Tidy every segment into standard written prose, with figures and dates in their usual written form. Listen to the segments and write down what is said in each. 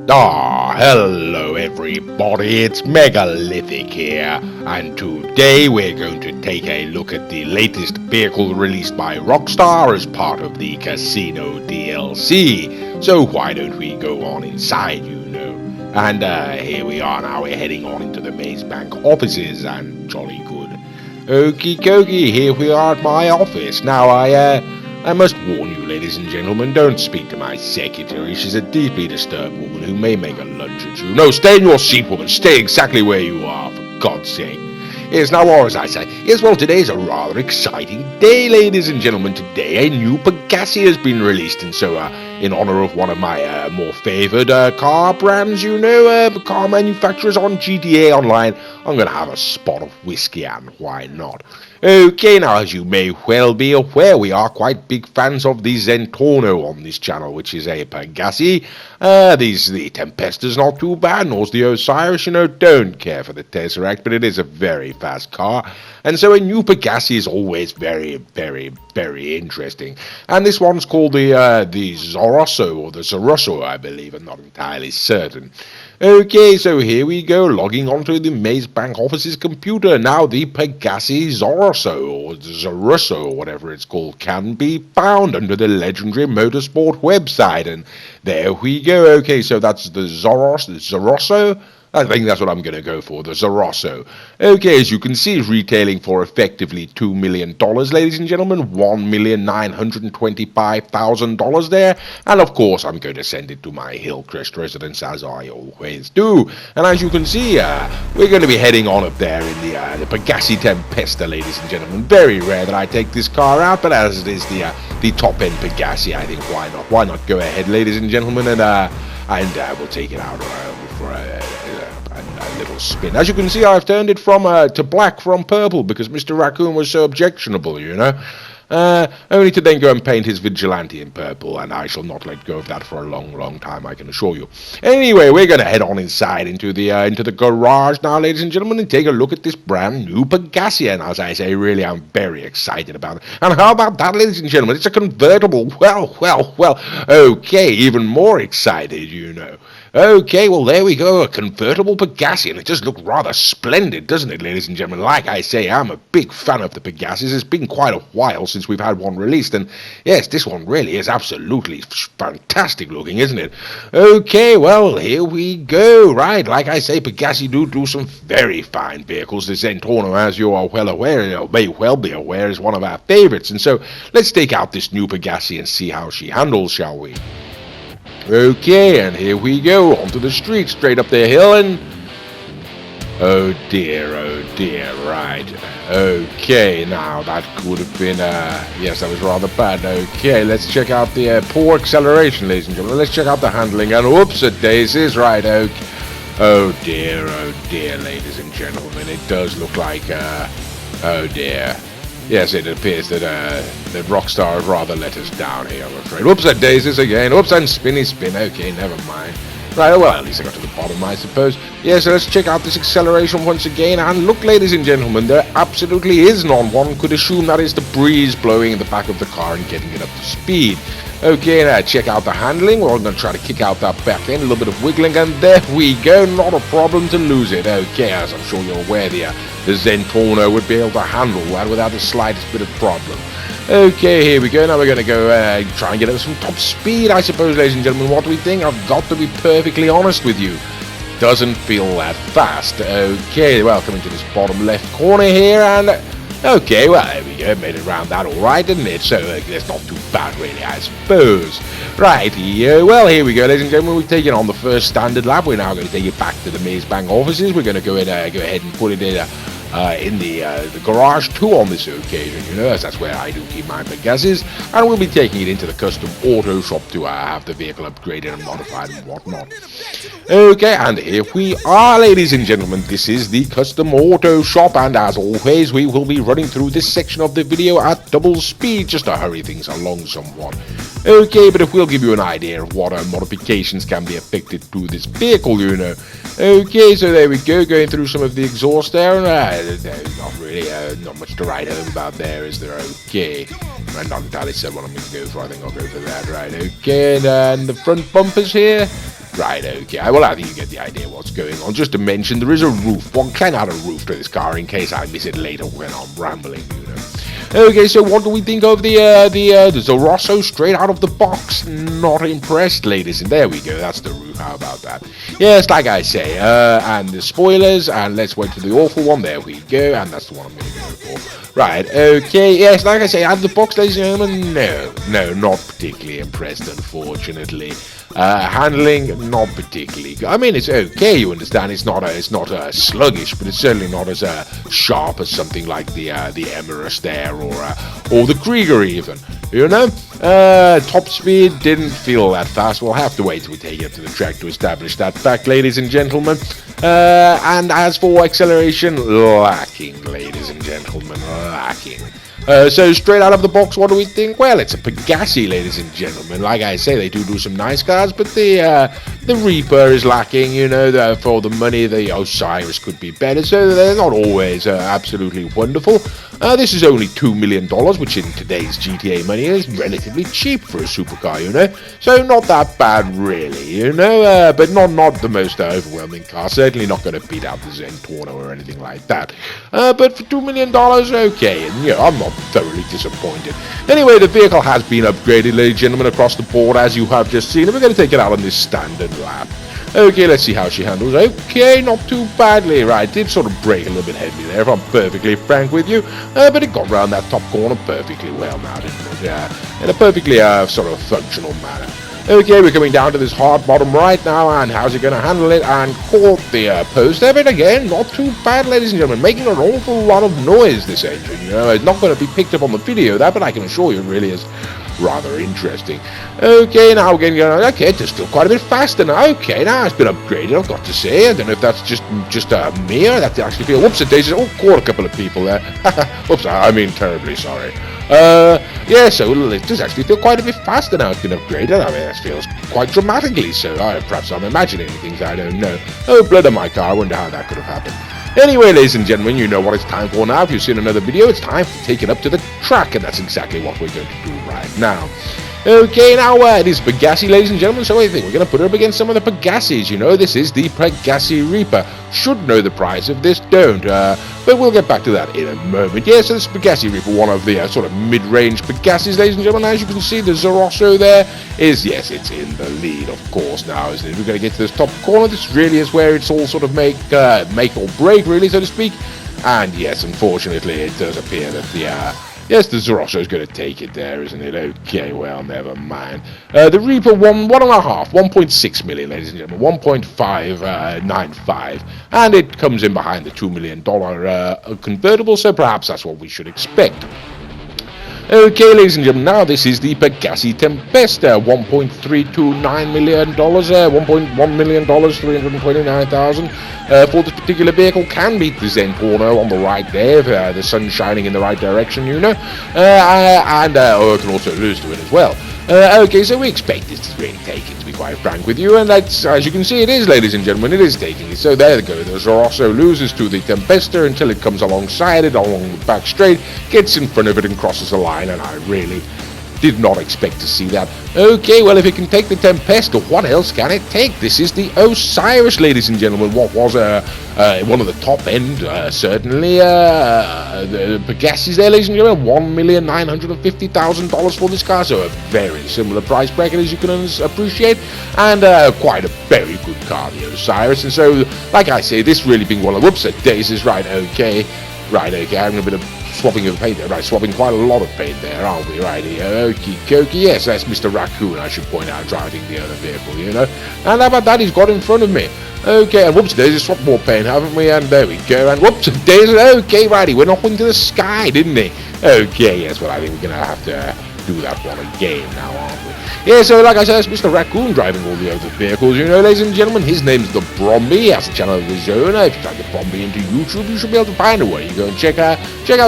Hello everybody, it's Megalithic here, and today we're going to take a look at the latest vehicle released by Rockstar as part of the Casino DLC. So why don't we go on inside, And here we are now, we're heading on into the Maze Bank offices, and jolly good. Okie dokie, here we are at my office. Now I must warn you, ladies and gentlemen, don't speak to my secretary. She's a deeply disturbed woman who may make a lunge at you. No, stay in your seat, woman. Stay exactly where you are, for God's sake. Yes, now, or as I say, yes, well, today's a rather exciting day, ladies and gentlemen. Today, a new Pegassi has been released, and so, in honor of one of my more favoured car brands, car manufacturers on GTA Online, I'm going to have a spot of whiskey, and why not? Okay, now, as you may well be aware, we are quite big fans of the Zentorno on this channel, which is a Pegassi. The Tempesta's not too bad, nor's the Osiris, don't care for the Tesseract, but it is a very fast car, and so a new Pegassi is always very, very, very interesting. And this one's called the Zorrusso, or the Zorrusso, I believe. I'm not entirely certain. Okay, so here we go, logging onto the Maze Bank office's computer. Now, the Pegassi Zorrusso, or Zorrusso, or whatever it's called, can be found under the legendary motorsport website. And there we go. Okay, so that's the Zorrusso. I think that's what I'm going to go for, the Zorrusso. Okay, as you can see, it's retailing for effectively $2 million, ladies and gentlemen, $1,925,000 there, and of course, I'm going to send it to my Hillcrest residence, as I always do. And as you can see, we're going to be heading on up there in the Pegassi Tempesta, ladies and gentlemen. Very rare that I take this car out, but as it is the top-end Pegassi, I think why not? Why not go ahead, ladies and gentlemen, and we'll take it out for a little spin. As you can see, I've turned it to black from purple because Mr. Raccoon was so objectionable, only to then go and paint his vigilante in purple, and I shall not let go of that for a long, long time, I can assure you. Anyway, we're going to head on inside into the garage now, ladies and gentlemen, and take a look at this brand new Pegassi, and as I say, really, I'm very excited about it. And how about that, ladies and gentlemen? It's a convertible. Well, okay, even more excited, Okay, well, there we go, a convertible Pegassi, and it does look rather splendid, doesn't it, ladies and gentlemen? Like I say, I'm a big fan of the Pegassis. It's been quite a while since we've had one released, and yes, this one really is absolutely fantastic looking, isn't it? Okay, well, here we go, right? Like I say, Pegassi do some very fine vehicles. The Zentorno, as you are well aware, may well be aware, is one of our favorites, and so let's take out this new Pegassi and see how she handles, shall we? Okay, and here we go, onto the street, straight up the hill, and oh dear, right. Okay, now that could have been, yes, that was rather bad. Okay, let's check out the poor acceleration, ladies and gentlemen. Let's check out the handling, and whoops-a-daisies, right, okay. Oh dear, ladies and gentlemen, it does look like, oh dear. Yes, it appears that Rockstar has rather let us down here, I'm afraid. Whoops-a-daisies again. Whoops, and spinny spin. Okay, never mind. Right, well, at least I got to the bottom, I suppose. Yeah, so let's check out this acceleration once again. And look, ladies and gentlemen, there absolutely is none. One could assume that is the breeze blowing in the back of the car and getting it up to speed. Okay, now check out the handling. We're going to try to kick out that back end, a little bit of wiggling, and there we go. Not a problem to lose it. Okay, as I'm sure you're aware, the Zentorno would be able to handle that without the slightest bit of problem. Okay, here we go. Now we're going to go try and get up some top speed, I suppose, ladies and gentlemen. What do we think? I've got to be perfectly honest with you. Doesn't feel that fast. Okay, well, coming to this bottom left corner here, and okay, well, there we go. Made it around that all right, didn't it? So that's not too bad, really, I suppose. Right, well, here we go, ladies and gentlemen. We've taken on the first standard lap. We're now going to take it back to the Maze Bank offices. We're going to go ahead and put it in the garage too on this occasion, as that's where I do keep my Pegassis, and we'll be taking it into the custom auto shop to have the vehicle upgraded and modified and whatnot. Okay, and here we are, ladies and gentlemen. This is the custom auto shop, and as always, we will be running through this section of the video at double speed just to hurry things along somewhat. Okay, but if we'll give you an idea of what modifications can be affected to this vehicle, Okay, so there we go, going through some of the exhaust there, and there's not really not much to write home about there, is there? Okay, I'm not entirely sure what I'm going to go for. I think I'll go for that, right? Okay, and the front bumpers here. Right, okay. Well, I think you get the idea what's going on. Just to mention, there is a roof. One kind of roof to this car in case I miss it later when I'm rambling, you know. Okay, so what do we think of the Zorrusso straight out of the box? Not impressed, ladies. And there we go. That's the roof. How about that? Yes, like I say. And the spoilers. And let's wait to the awful one. There we go. And that's the one I'm going to go for. Right, okay. Yes, like I say, out of the box, ladies and gentlemen. No, not particularly impressed, unfortunately. Handling, not particularly good. I mean, it's okay, you understand. It's not sluggish, but it's certainly not as sharp as something like the Emirates there, or the Krieger even. You know, top speed didn't feel that fast. We'll have to wait till we take it up to the track to establish that fact, ladies and gentlemen. And as for acceleration, lacking, ladies and gentlemen, lacking. So straight out of the box, what do we think? Well, it's a Pegassi, ladies and gentlemen. Like I say, they do some nice cars, but the Reaper is lacking. You know, for the money, the Osiris could be better. So they're not always absolutely wonderful. This is only $2 million, which in today's GTA money is relatively cheap for a supercar, you know. So not that bad, really, you know. But not the most overwhelming car. Certainly not going to beat out the Zentorno or anything like that. But for $2 million, okay. And, you know, I'm not thoroughly disappointed. Anyway, the vehicle has been upgraded, ladies and gentlemen, across the board, as you have just seen. And we're going to take it out on this standard lap. Okay, let's see how she handles. Okay, not too badly. Right, did sort of brake a little bit heavily there, if I'm perfectly frank with you. But it got around that top corner perfectly well now, didn't it? Yeah, in a perfectly sort of functional manner. Okay, we're coming down to this hard bottom right now, and how's it going to handle it? And caught the post there, but again, not too bad, ladies and gentlemen. Making an awful lot of noise, this engine, you know. It's not going to be picked up on the video, that, but I can assure you it really is rather interesting. Okay, now we're getting okay, it's still quite a bit faster now. Okay, now it's been upgraded, I've got to say. I don't know if that's just me or that actually feel. Whoops, it caught a couple of people there. Whoops, I mean terribly sorry. Yeah, so it does actually feel quite a bit faster now. It's been upgraded. I mean, that feels quite dramatically so. Perhaps I'm imagining things I don't know. Oh, blood on my car. I wonder how that could have happened. Anyway, ladies and gentlemen, you know what it's time for now. If you've seen another video, it's time to take it up to the track, and that's exactly what we're going to do right now. Okay, now it is Pegassi, ladies and gentlemen, so I think we're going to put her up against some of the Pegassis. You know, this is the Pegassi Reaper. Should know the price of this, don't. But we'll get back to that in a moment. Yeah, so this Pegassi Reaper, one of the sort of mid-range Pegassis, ladies and gentlemen. As you can see, the Zorrusso there is, yes, it's in the lead, of course, now, isn't it? We're going to get to this top corner. This really is where it's all sort of make or break, really, so to speak. And yes, unfortunately, it does appear that yes, the Zorrusso is going to take it there, isn't it? Okay, well, never mind. The Reaper 1.6 million, ladies and gentlemen, 1.595, and it comes in behind the $2 million convertible, so perhaps that's what we should expect. Okay, ladies and gentlemen, now this is the Pegassi Tempesta, $1.329 million, $1.1 million, $329,000 for this particular vehicle. Can beat the Zentorno on the right there, if the sun's shining in the right direction, you know, and it can also lose to it as well. Okay, so we expect this to really take it, to be quite frank with you, and that's, as you can see, it is, ladies and gentlemen, it is taking it. So there they go, the Zorrusso loses to the Tempesta until it comes alongside it, along the back straight, gets in front of it and crosses the line, and I really did not expect to see that. Okay, well, if it can take the Tempesta, what else can it take? This is the Osiris, ladies and gentlemen. What was one of the top end, certainly, the Pegassis there, ladies and gentlemen, $1,950,000 for this car, so a very similar price bracket, as you can appreciate, and quite a very good car, the Osiris. And so, like I say, this really being one of, whoops, daisies, right, okay, having a bit of swapping of paint there, right, swapping quite a lot of paint there, aren't we, right here, okie dokie, yes, that's Mr. Raccoon, I should point out, driving the other vehicle, you know, and how about that, he's got in front of me, okay, and whoops, daisy, swapped more paint, haven't we, and there we go, and whoops, daisy, okay, right, he went off into the sky, didn't he, okay, yes, well, I think we're going to have to do that one again now, aren't we? Yeah, so like I said, it's Mr. Raccoon driving all the other vehicles, you know, ladies and gentlemen. His name's the Bromby. He has a channel of his own. If you type the Bromby into YouTube, you should be able to find a way. You go and check out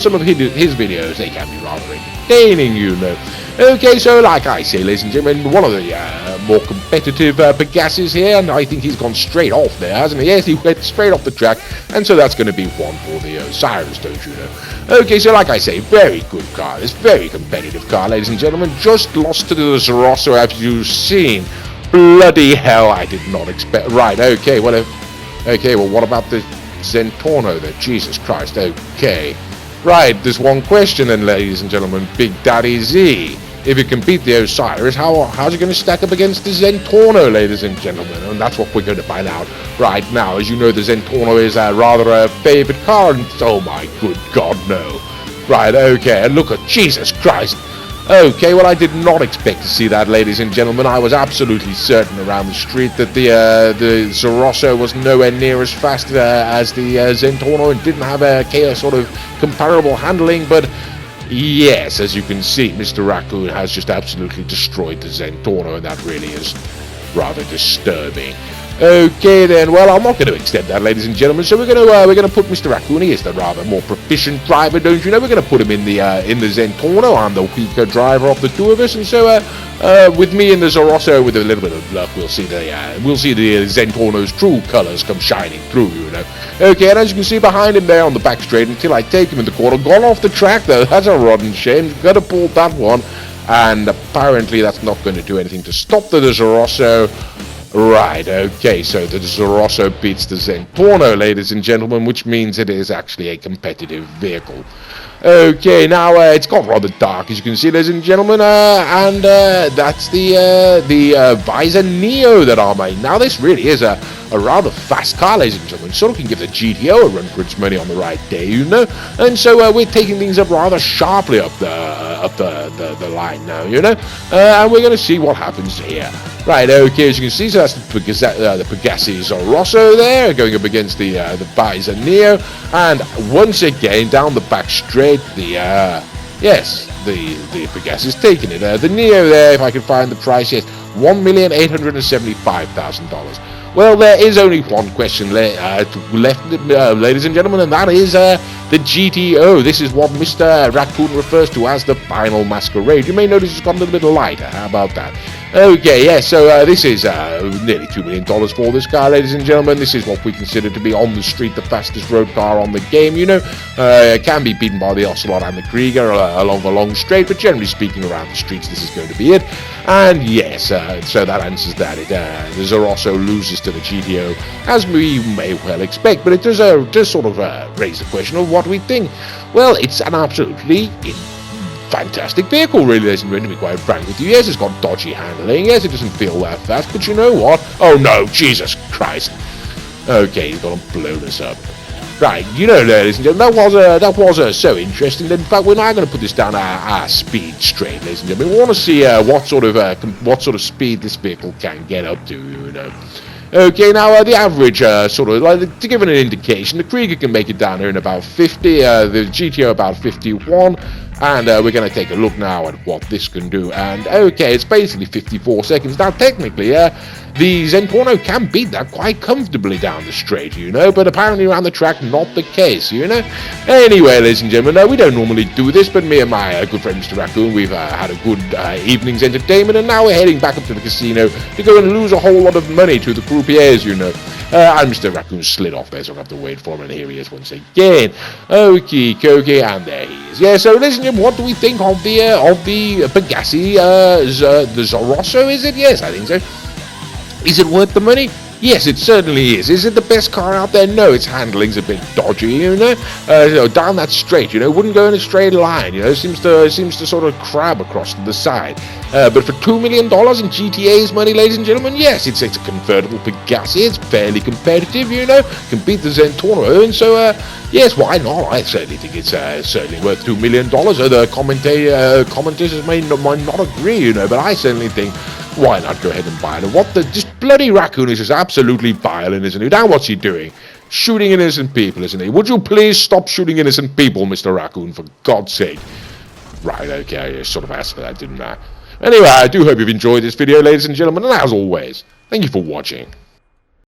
some of his videos. They can be rather entertaining, you know. Okay, so like I say, ladies and gentlemen, one of the more competitive Pegassis here, and I think he's gone straight off there, hasn't he? Yes, he went straight off the track, and so that's going to be one for the Osiris, don't you know? Okay, so like I say, very good car. This very competitive car, ladies and gentlemen. Just lost to the Zorrusso, as you've seen. bloody hell, I did not expect. Right, okay, well, what about the Zentorno then? Jesus Christ, okay. Right, there's one question then, ladies and gentlemen. Big Daddy Z. If you can beat the Osiris, how's it going to stack up against the Zentorno, ladies and gentlemen? And that's what we're going to find out right now. As you know, the Zentorno is rather a favourite car, and oh my good God, no. Right, okay, and look at Jesus Christ. Okay, well, I did not expect to see that, ladies and gentlemen. I was absolutely certain around the street that the Zorrusso was nowhere near as fast as the Zentorno and didn't have a sort of comparable handling, but yes, as you can see, Mr. Raccoon has just absolutely destroyed the Zentorno, and that really is rather disturbing. Okay then, well, I'm not going to extend that, ladies and gentlemen. So we're going to put Mr. Raccoon. He is the rather more proficient driver, don't you know? We're going to put him in the Zentorno. I'm the weaker driver of the two of us, and so with me in the Zorrusso, with a little bit of luck, we'll see the Zentorno's true colours come shining through, you know. Okay, and as you can see behind him there on the back straight, until I take him in the corner, gone off the track though. That's a rotten shame. Got to pull that one, and apparently that's not going to do anything to stop the Zorrusso. Right, okay, so the Zorrusso beats the Zentorno, ladies and gentlemen, which means it is actually a competitive vehicle. Okay, now it's got rather dark, as you can see, ladies and gentlemen, and that's the Visor Neo that I made. Now, this really is a rather fast car, ladies and gentlemen. Sort of can give the GTO a run for its money on the right day, you know. And so we're taking things up rather sharply up the line now, you know. And we're going to see what happens here. Right, okay, as you can see, so that's the Pegassi Zorrusso there, going up against the Visor Neo, and once again, down the back straight, the Pegassi's taking it. The Neo there, if I can find the price, yes, $1,875,000. Well, there is only one question left, ladies and gentlemen, and that is the GTO. This is what Mr. Raccoon refers to as the final masquerade. You may notice it's got a little bit lighter. How about that? Okay, yeah, so this is nearly $2 million for this car, ladies and gentlemen. This is what we consider to be on the street the fastest road car on the game, you know. It can be beaten by the Ocelot and the Krieger along the long straight, but generally speaking around the streets, this is going to be it. And yes, so that answers that. The Zorrusso loses to the GTO, as we may well expect, but it does sort of raise the question of what we think. Well, it's an absolutely fantastic vehicle, really, ladies and gentlemen, to be quite frank with you. Yes, it's got dodgy handling. Yes, it doesn't feel that fast, but you know what? Oh no, Jesus Christ. Okay, he's got to blow this up. Right, you know, ladies and gentlemen, that was so interesting that, in fact, we're now going to put this down our speed straight, ladies and gentlemen. We want to see what sort of speed this vehicle can get up to, you know. Okay, now the average, sort of, like, to give it an indication, the Krieger can make it down here in about 50, the GTO about 51, and we're going to take a look now at what this can do, and okay, it's basically 54 seconds. Now, technically, the Zentorno can beat that quite comfortably down the straight, you know, but apparently around the track, not the case, you know. Anyway, ladies and gentlemen, we don't normally do this, but me and my good friend Mr. Raccoon, we've had a good evening's entertainment, and now we're heading back up to the casino to go and lose a whole lot of money to the croupiers, you know. And Mr. Raccoon slid off there, so I have to wait for him, and here he is once again. Okie dokie, and there he is. Yeah, so ladies and gentlemen, what do we think of the Pegassi, the Zorrusso, is it? Yes, I think so. Is it worth the money? Yes, it certainly is. Is it the best car out there? No, its handling's a bit dodgy, you know. Down that straight, you know, wouldn't go in a straight line, you know. Seems to sort of crab across to the side. But for $2 million in GTA's money, ladies and gentlemen, yes, it's a convertible Pegassi. It's fairly competitive, you know. Can beat the Zentorno, and so yes, why not? I certainly think it's certainly worth $2 million. Other commentators might not agree, you know, but I certainly think, why not go ahead and buy it? And what this bloody Raccoon is just absolutely violent, isn't he? Now what's he doing? Shooting innocent people, isn't he? Would you please stop shooting innocent people, Mr. Raccoon, for God's sake? Right, okay, I sort of asked for that, didn't I? Anyway, I do hope you've enjoyed this video, ladies and gentlemen, and as always, thank you for watching.